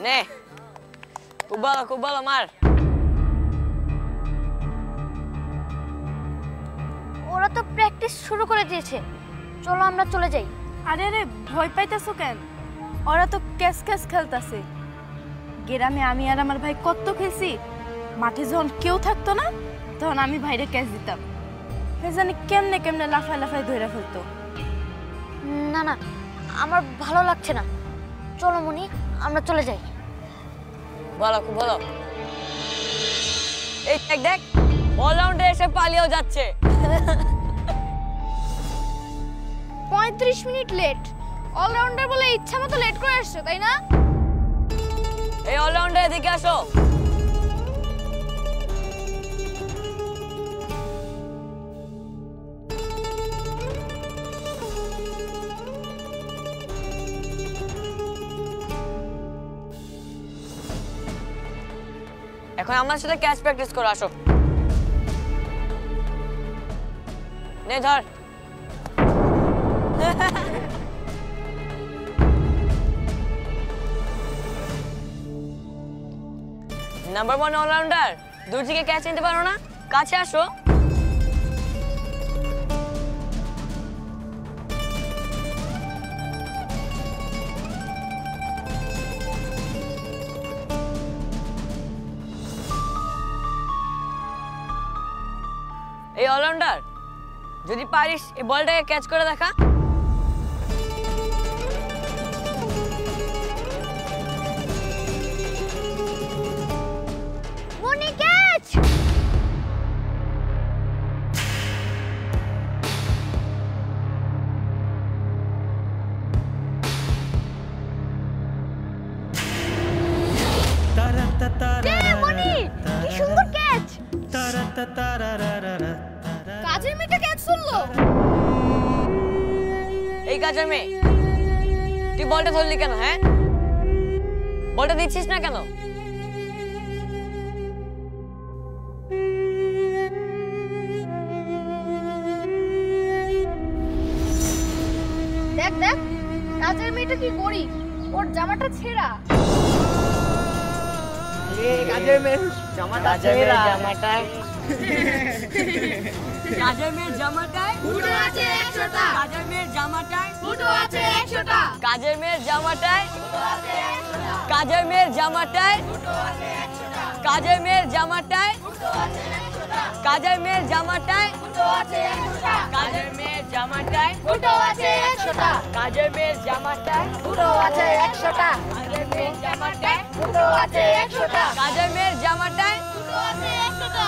নে খুব ভালো মার। ওরা তো প্র্যাকটিস শুরু করে দিয়েছে, চলো আমরা চলে যাই। আরে আরে ভয় পাইতেছো কেন? ওরা তো ক্যাচ ক্যাচ খেলতেছে। গ্রামে আমি আর আমার ভাই কত খেলছি। মাঠে যখন কেউ থাকতো না তখন আমি ভাইরে ক্যাচ দিতাম। জানি কেমনে কেমনে লাফায় লাফায় ধরে ফেলতো। না না, আমার ভালো লাগছে না, চলো মনি আমরা চলে যাই। খুব ভালো। এই দেখ অলরাউন্ডে এসে পালিয়েও যাচ্ছে। 35 মিনিট লেট। অলরাউন্ডার বলে ইচ্ছা মতো লেট করে আসছো, তাই না? এই অলরাউন্ডার এদিকে আসো। এখন আমার সাথে ক্যাচ প্র্যাকটিস করো, আসো। নে ধর। নাম্বার 1 অলরাউন্ডার, দূর থেকে ক্যাচ নিতে পারো না? কাছে আসো। এই অলরাউন্ডার, যদি পারিস এই বলটাকে ক্যাচ করে দেখা। মনি ক্যাচ! মনি, কি সুন্দর ক্যাচ! কাজের মেয়েটা ক্যাচ তুললো। এই কাজের মেয়ে, তুই বলটা ধরলি কেন? হ্যাঁ, বলটা দিচ্ছিস না কেন? দেখ দেখ, কাজের মেয়েটা কি গরিব, ওর জামাটা ছেঁড়া। কাজের মেয়ের জামাটায় ফুটো আছে 100টা। কাজের মেয়ের জামাটায় ফুটো আছে 100টা। কাজের মেয়ের জামাটায় ফুটো আছে 100টা। কাজের মেয়ের জামাটায় ফুটো আছে 100টা। কাজের মেয়ের জামাটায় ফুটো আছে 100টা। কাজের মেয়ের জামাটায় ফুটো আছে 100টা। কাজের মেয়ের জামাটায় ফুটো আছে 100টা। কাজের মেয়ের জামাটায় ফুটো আছে 100টা। কাজের মেয়ের জামাটায় ফুটো আছে 100টা। কাজের মেয়ের জামাটায় ফুটো আছে 100টা।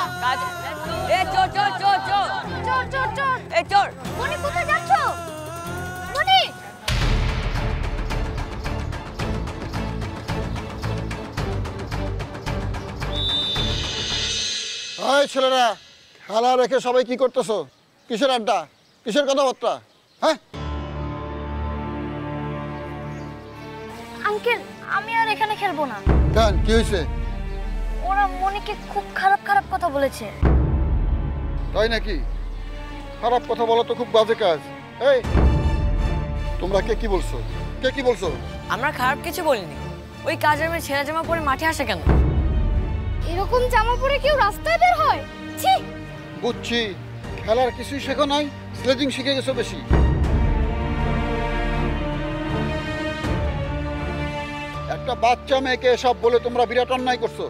এ চোর চোর চোর চোর চোর চোর চোর! এই চোর! মনি কোথায় যাচ্ছ? মনি! এই ছেলেরা, খেলা রেখে সবাই কি করতেছো? কিসের আড্ডা, কিসের কথাবার্তা? হ্যাঁ, আঙ্কেল, আমি আর এখানে খেলবো না। কেন, কি হয়েছে? ওরা মনিকে খুব খারাপ খারাপ কথা বলেছে। তাই নাকি? খারাপ কথা বলা তো খুব বাজে কাজ। এই, তোমরা কে কি বলছো? কে কি বলছো? আমরা খারাপ কিছু বলিনি। ওই কাজের মেয়ে ছেঁড়া জামা পরে মাঠে আসে কেন? এরকম জামা পরে কেউ রাস্তায় বের হয়? ছি! বুঝছি, খেলার কিছুই শেখো নাই, স্লেজিং শিখে গেছো বেশি। একটা বাচ্চা মেয়েকে এসব বলে তোমরা বিরাট অন্যায় করছো।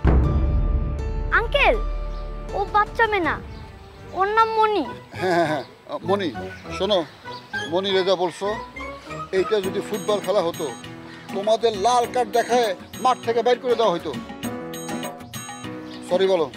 আঙ্কেল, ও বাচ্চা মেয়ে না, ওর নাম মনি। হ্যাঁ, মনি, শোনো, মনি রেজা বলছো এইটা যদি ফুটবল খেলা হতো তোমাদের লাল কার্ড দেখায় মাঠ থেকে বাইর করে দেওয়া হতো। সরি বলো।